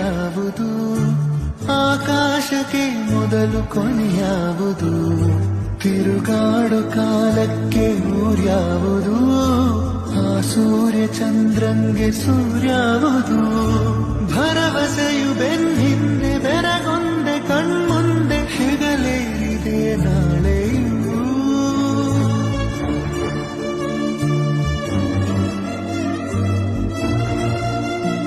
ಯಾವುದು, ಆಕಾಶಕ್ಕೆ ಮೊದಲು ಕೊನೆಯಾವುದು, ತಿರುಗಾಡು ಕಾಲಕ್ಕೆ ಊರ್ಯಾವುದು, ಆ ಸೂರ್ಯ ಚಂದ್ರಂಗೆ ಸೂರ್ಯಾವುದು. ಭರವಸೆಯು ಬೆನ್ನಿಂದೆ ಬೆರಗೊಂದೆ ಕಣ್ಮುಂದೆ ಹೆಗಲೇರಿದೆ ನಾಳೆ.